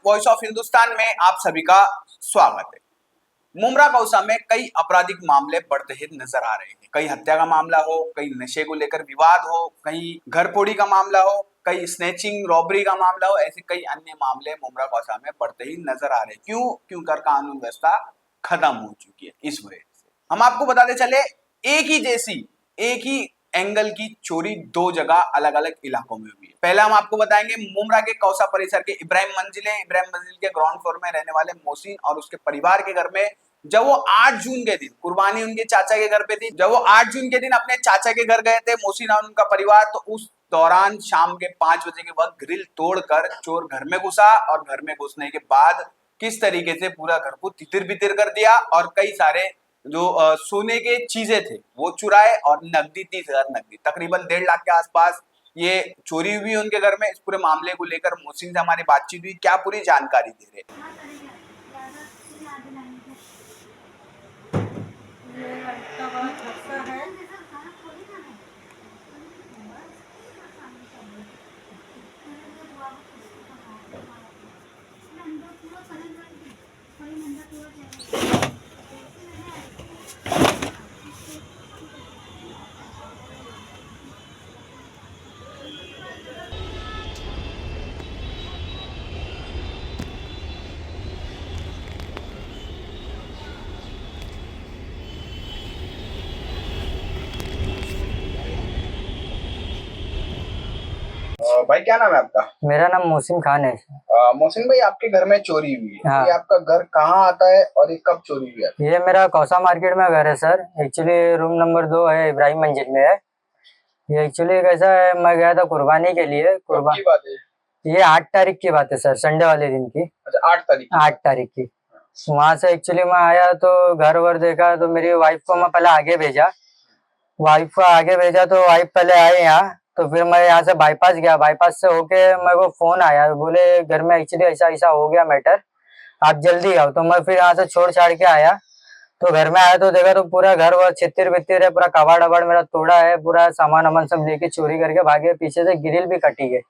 Voice of Hindustan में आप सभी का स्वागत है। मुमरा कौसा में कई आपराधिक मामले बढ़ते ही नजर आ रहे हैं। कई हत्या का मामला हो, कई नशे को लेकर विवाद हो, कई घर फोड़ी का मामला हो, कई स्नैचिंग रॉबरी का मामला हो, ऐसे कई अन्य मामले मुमरा कौसा में बढ़ते ही नजर आ रहे हैं। क्यों कर कानून व्यवस्था खत्म हो चुकी है। इस वजह से हम आपको बताते चले, एक ही एंगल की चोरी दो जगह अलग अलग इलाकों में हुई है। पहला हम आपको बताएंगे मुमरा के कौसा परिसर के इब्राहिम मंजिल के ग्राउंड फ्लोर में रहने वाले मोहसिन और उसके परिवार के घर में जब वो 8 जून के दिन, कुर्बानी उनके चाचा के घर पे थी, जब वो 8 जून के दिन अपने चाचा के घर गए थे मोहसिन और उनका परिवार, तो उस दौरान शाम के 5 बजे के वक्त ग्रिल तोड़कर चोर घर में घुसा और घर में घुसने के बाद किस तरीके से पूरा घर को तितिर बितिर कर दिया और कई सारे जो सोने के चीजें थे वो चुराए और नकदी 30,000 नकदी तकरीबन 1.5 लाख के आसपास ये चोरी हुई उनके घर में। इस पूरे मामले को लेकर मोहसिन से हमारी बातचीत हुई, क्या पूरी जानकारी दे रहे हैं। भाई क्या नाम है आपका? मेरा नाम मोहसिन खान है। मोहसिन भाई, आपके घर में चोरी हुई है। हाँ। ये आपका घर कहाँ आता है और ये कब चोरी हुई है? ये मेरा कौसा मार्केट में घर है सर। एक्चुअली रूम नंबर 2 है, इब्राहिम मंजिल में है। ये एक्चुअली कैसा है, मैं गया था कुर्बानी के लिए। कब की बात है? ये 8 तारीख की बात है सर, संडे वाले दिन की। अच्छा, 8 तारीख की। वहां से एक्चुअली मैं आया तो घर वर देखा तो मेरी वाइफ को मैं पहले आगे भेजा। तो वाइफ पहले आए यहाँ, तो फिर मैं यहाँ से बाईपास गया। बाईपास से होके मेरे को फोन आया, बोले घर में एक्चुअली ऐसा ऐसा हो गया मैटर, आप जल्दी आओ। तो मैं फिर यहाँ से छोड़ छाड़ के आया। तो घर में आया तो देखा तो पूरा घर वर छितिर बितिर है, पूरा कबाड़ अबाड़ मेरा तोड़ा है, पूरा सामान वामान सब लेके चोरी करके भागे। पीछे से ग्रिल भी कटी है।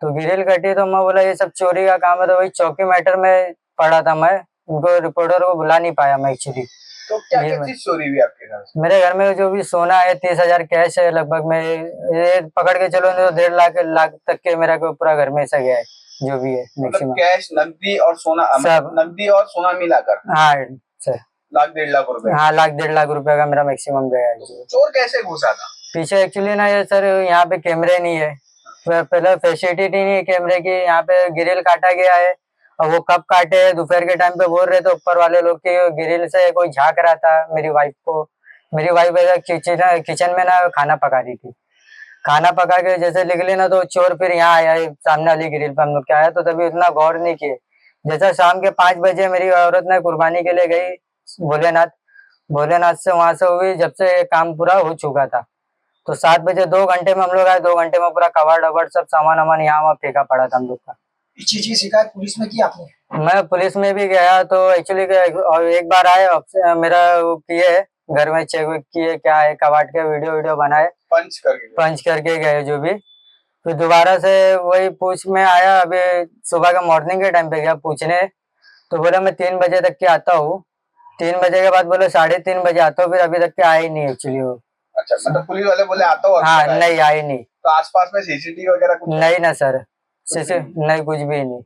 तो ग्रिल कटी तो मैं बोला ये सब चोरी का काम है। तो वही चौकी मैटर में पड़ा था मैं, उनको रिपोर्टर को बुला नहीं पाया मैं एक्चुअली। तो क्या क्या चीज चोरी हुई आपके घर से? मेरे घर में जो भी सोना है 30,000 कैश है लगभग में, ये पकड़ के चलो तो 1.5 लाख तक के मेरा को पूरा घर में ऐसा गया है जो भी है मैक्सिमम। कैश, नकदी और सोना, सब नकदी और सोना मिलाकर? हाँ सर, 1,00,000-1.5 लाख रुपए। हाँ 1,00,000-1.5 लाख रुपए का मेरा मैक्सिमम गया है। चोर कैसे घुसा था पीछे? एक्चुअली ना ये सर यहाँ पे कैमरे नहीं है, पहले फैसिलिटी नहीं है कैमरे की। यहाँ पे ग्रिल काटा गया है और वो कब काटे दोपहर के टाइम पे बोल रहे थे ऊपर वाले लोग की ग्रिल से कोई झांक रहा था मेरी वाइफ को। मेरी वाइफ ऐसा किचन में ना खाना पका रही थी। खाना पका के जैसे निकली ना तो चोर फिर यहाँ आया सामने वाली ग्रिल पे हम लोग के आया, तो तभी उतना गौर नहीं किए। जैसा शाम के 5 बजे मेरी औरत ने कुर्बानी के लिए गई भोलेनाथ से, वहां से हुई जब से काम पूरा हो चुका था। तो 7 बजे 2 घंटे में हम लोग आए। 2 घंटे में पूरा कबाड़ वबाड़ सब सामान वामान यहाँ वहाँ फेंका पड़ा था हम लोग का। इस चीज की शिकायत पुलिस में की आपने? मैं पुलिस में भी गया तो एक्चुअली एक बार आए, मेरा किए घर में चेक किए क्या है कबाड़ के, वीडियो बनाए, पंच करके गए जो भी। फिर दोबारा से वही पूछ में आया। अभी सुबह का मॉर्निंग के टाइम पे गया पूछने, तो बोला मैं 3 बजे तक के आता हूँ। 3 बजे के बाद बोले 3:30 बजे आता हूँ, फिर अभी तक के आए ही नहीं एक्चुअली वो। अच्छा, मतलब पुलिस वाले बोले आता हूँ? हाँ नहीं आए नहीं। तो आसपास में सीसीटीवी वगैरह कुछ नहीं ना सर, नहीं कुछ भी नहीं।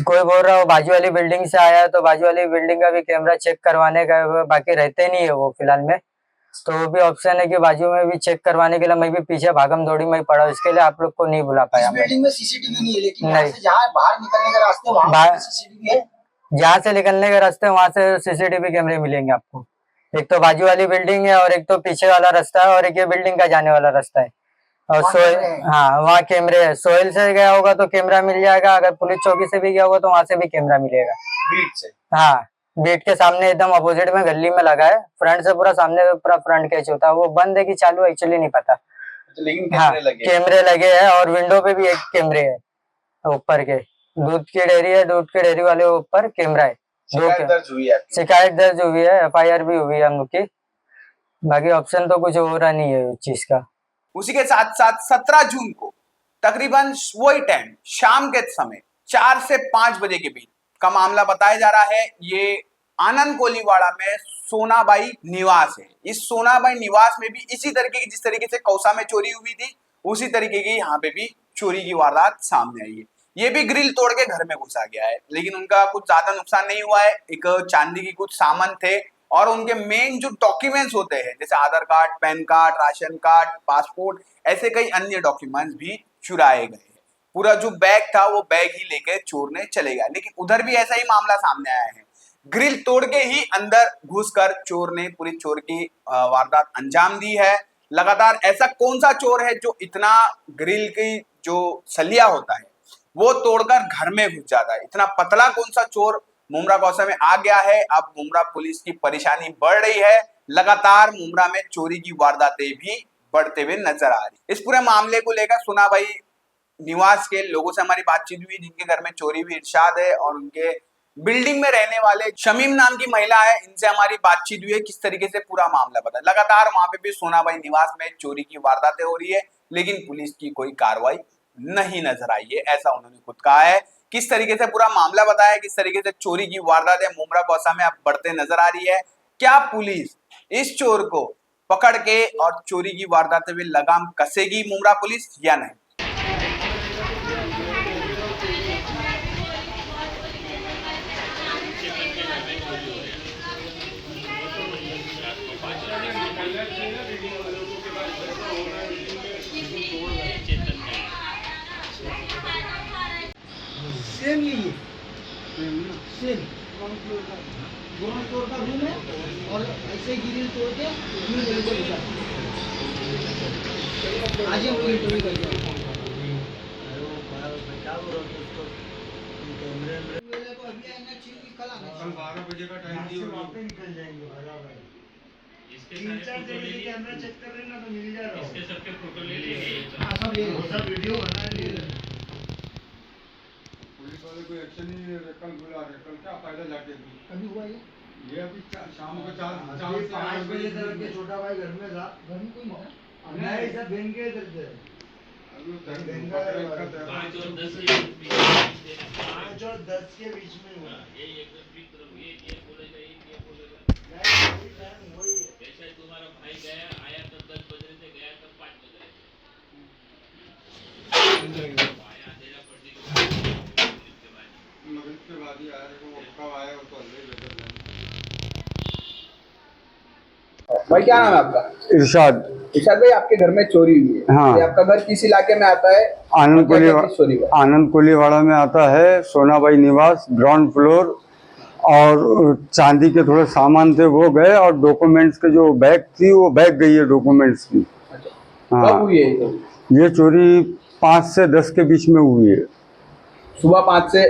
कोई बोल रहा हो बाजू वाली बिल्डिंग से आया, तो बाजू वाली बिल्डिंग का भी कैमरा चेक करवाने का, बाकी रहते नहीं है वो फिलहाल में। तो वो भी ऑप्शन है कि बाजू में भी चेक करवाने के लिए मैं भी पीछे भागम दौड़ी में ही पड़ा, इसके लिए आप लोग को नहीं बुला पाया। बिल्डिंग में सीसीटीवी नहीं है, लेकिन नहीं, जहाँ बाहर निकलने का रास्ते वहाँ सीसीटीवी है। जहाँ से निकलने का रास्ते वहां से सीसीटीवी कैमरे मिलेंगे आपको। एक तो बाजू वाली बिल्डिंग है और एक तो पीछे वाला रास्ता है और एक ये बिल्डिंग का जाने वाला रास्ता है। और सोहेल, हाँ वहाँ कैमरे है। सोहेल से गया होगा तो कैमरा मिल जाएगा, अगर पुलिस चौकी से भी गया होगा तो वहां से भी कैमरा मिलेगा। बीट से? हाँ, बीट के सामने एकदम अपोजिट में गली में लगा है। फ्रंट से पूरा सामने पूरा फ्रंट कैच होता है। वो बंद है कि चालू है एक्चुअली नहीं पता। लेकिन हाँ कैमरे लगे हैं और विंडो पे भी एक कैमरे है ऊपर के। दूध की डेयरी वाले ऊपर कैमरा है। शिकायत दर्ज हुई है, FIR भी हुई है हम लोग की। बाकी ऑप्शन तो कुछ हो रहा नहीं है उस चीज का। उसी के साथ साथ 17 जून को तकरीबन वही टाइम शाम के समय 4 से 5 बजे के बीच का मामला बताया जा रहा है। ये आनंद कोलीवाड़ा में सोनाबाई निवास है। इस सोनाबाई निवास में भी इसी तरीके की, जिस तरीके से कौसा में चोरी हुई थी, उसी तरीके की यहाँ पे भी चोरी की वारदात सामने आई है। ये भी ग्रिल तोड़ के घर में घुसा गया है, लेकिन उनका कुछ ज्यादा नुकसान नहीं हुआ है। एक चांदी की कुछ सामान थे और उनके मेन जो डॉक्यूमेंट्स होते हैं, जैसे Aadhaar card, PAN card, ration card, passport, ऐसे कई अन्य डॉक्यूमेंट्स भी चुराए गए। पूरा जो बैग था वो बैग ही लेके चोर ने चले गया। लेकिन उधर भी ऐसा ही मामला सामने आया है। ग्रिल तोड़ के ही अंदर घुसकर चोर ने पूरी चोर की वारदात अंजाम दी है। लगातार ऐसा कौन सा चोर है जो इतना ग्रिल की जो सलिया होता है वो तोड़कर घर में घुस जाता है? इतना पतला कौन सा चोर मुमरा कौसा में आ गया है? अब मुमरा पुलिस की परेशानी बढ़ रही है। लगातार मुमरा में चोरी की वारदातें भी बढ़ते हुए नजर आ रही। इस पूरे मामले को लेकर सोनाबाई निवास के लोगों से हमारी बातचीत हुई, जिनके घर में चोरी हुई इरशाद है और उनके बिल्डिंग में रहने वाले शमीम नाम की महिला है, इनसे हमारी बातचीत हुई है। किस तरीके से पूरा मामला बता। लगातार वहां पे भी सोनाबाई निवास में चोरी की वारदातें हो रही है, लेकिन पुलिस की कोई कार्रवाई नहीं नजर आई है, ऐसा उन्होंने खुद कहा है। किस तरीके से पूरा मामला बताया, किस तरीके से चोरी की वारदातें मुमरा कौसा में अब बढ़ते नजर आ रही है, क्या पुलिस इस चोर को पकड़ के और चोरी की वारदातें में लगाम कसेगी मुमरा पुलिस या नहीं? सेम यही सेम ग्राउंड फ्लोर का रूम है और ऐसे ग्रिल तोड़ के रूम ले लेकर घुसा। आज ही हम इंटरव्यू करेंगे। अभी आना चाहिए, कल आना चाहिए। 12 बजे का टाइम दिया वहाँ पे निकल जाएंगे। तीन चार जगह के कैमरा चेक कर रहे ना तो मिल जाएगा। इसके सबके फोटो ले लेंगे। हाँ सब ले लो। सब वीडियो बना लिए। पुलिस वाले कोई एक्शन नहीं ले रहे। कल बुला रहे, कल क्या फायदा जाके भी। कभी हुआ ये अभी शाम को 4 से 5 बजे तक के छोटा भाई घर में था। घर में कोई नहीं। नहीं सब बहन के इधर थे। अभी वो धन महंगा है। पकड़ रखा था। 5 और 10 के बीच में हुआ। ये एकदम ठीक तरफ ये बोलेगा ये बोलेगा। नहीं वही टाइम वही है। जैसे तुम्हारा भाई गया आया तब 10 बज रहे थे, गया तब 5 बज रहे थे। आया तेरा पड़ने के बाद मगरिब के बाद ही आया। देखो वो कब आया वो तो अल्लाह ही बेहतर जाने। भाई क्या नाम है आपका? इरशाद। इरशाद भाई, आपके घर में चोरी हुई है। हाँ। ये आपका घर किस इलाके में आता है? आनंद और क्या-क्या चीज़ चोरी हुआ? आनंद कोलीवाड़ा में आता है। सोनाबाई निवास ग्राउंड फ्लोर, और चांदी के थोड़े सामान थे वो गए, और डॉक्यूमेंट्स के जो बैग थी वो बैग गई है डॉक्यूमेंट्स की। कब हुई है ये चोरी? ये चोरी 5 से 10 के बीच में हुई है। सुबह 5 से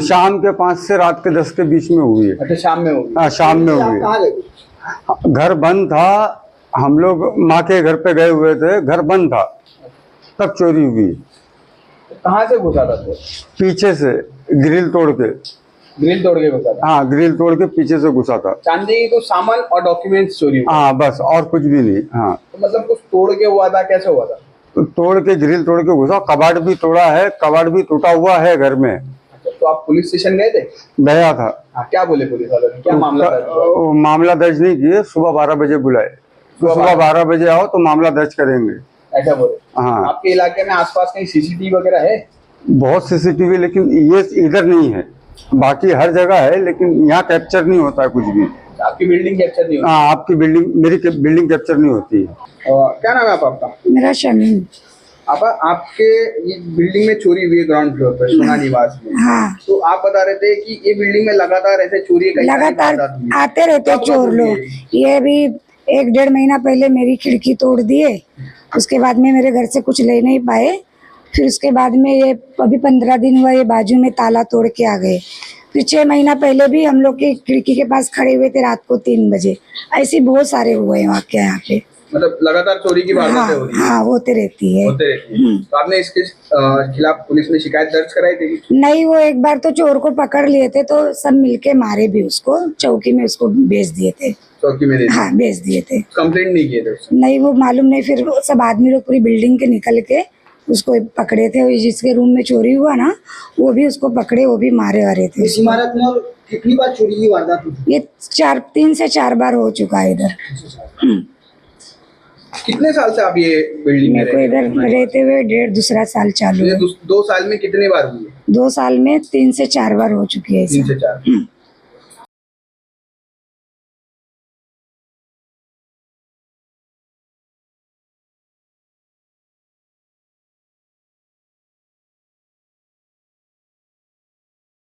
शाम के 5 से रात के 10 के बीच में हुई है। अच्छा, शाम में होगी। हाँ, शाम में आप हुई कहाँ है। गए? घर बंद था, हम लोग माँ के घर पे गए हुए थे, घर बंद था, तब चोरी हुई। कहाँ से घुसा था चोर? पीछे से ग्रिल तोड़ के। ग्रिल तोड़ के घुसा था? हाँ, ग्रिल तोड़ के पीछे से घुसा था। चांदी की कुछ सामान और डॉक्यूमेंट्स चोरी हुए? हाँ, बस और कुछ भी नहीं। हाँ, तो मतलब कुछ तोड़ के हुआ था, कैसे हुआ था? तो तोड़ के ग्रिल तोड़ के घुसा। कबाड़ भी तोड़ा है, कबाड़ भी टूटा हुआ है घर में। अच्छा, तो आप पुलिस स्टेशन गए थे? गया था। हाँ, क्या बोले पुलिस वालों ने? क्या मामला दर्ज हुआ? वो मामला दर्ज नहीं किए, सुबह 12 बजे बुलाए। तो सुबह 12 बजे आओ तो मामला दर्ज करेंगे। ऐसा बोले? हाँ। आपके इलाके में आसपास कहीं सीसीटीवी वगैरह है? बहुत सीसीटीवी, लेकिन ये इधर नहीं है, बाकी हर जगह है, लेकिन यहाँ कैप्चर नहीं होता है कुछ भी। आपकी बिल्डिंग कैप्चर नहीं होती? हाँ, आपकी बिल्डिंग, मेरी बिल्डिंग कैप्चर नहीं होती है। क्या नाम है आपका? मेरा शमीम। आपके ये बिल्डिंग में चोरी हुई है ग्राउंड फ्लोर पर सोना निवास में। हाँ, तो आप बता रहे थे कि ये बिल्डिंग में लगातार ऐसे चोरी कई सारी लगातार वारदात हुई है। आते रहते कब चोर हुई लोग। है? ये भी 1-1.5 महीना पहले मेरी खिड़की तोड़ दिए, उसके बाद में मेरे घर से कुछ ले नहीं पाए। फिर उसके बाद में ये अभी 15 दिन हुआ, ये बाजू में ताला तोड़ के आ गए। फिर 6 महीना पहले भी हम लोग की खिड़की के पास खड़े हुए थे रात को 3 बजे। ऐसे बहुत सारे हुए हैं वाकया यहाँ पे। मतलब लगातार चोरी की हाँ, वारदातें हो रही है? हाँ होते रहती है। होते रहती है। तो आपने इसके खिलाफ पुलिस में शिकायत दर्ज कराई थी? नहीं, वो एक बार तो चोर को पकड़ लिए थे, तो सब मिलके मारे भी उसको, चौकी में उसको भेज दिए थे। चौकी में? हाँ, भेज दिए थे। कंप्लेंट नहीं किए थे उसने? नहीं, वो मालूम नहीं, फिर वो सब आदमी लोग पूरी बिल्डिंग के निकल के उसको पकड़े थे, जिसके रूम में चोरी हुआ ना वो भी उसको पकड़े, वो भी मारे वारे थे इस उसको। इमारत में और कितनी बार चोरी की वारदात हुई? ये 3 से 4 बार हो चुका है इधर। कितने साल से आप ये बिल्डिंग में मेरे को रह इधर रहे हैं? रहते हुए 1.5-2 साल चालू ये है। 2 साल में कितने बार हुई है? 2 साल में 3 से 4 बार हो चुकी है 3 से ऐसा। 4।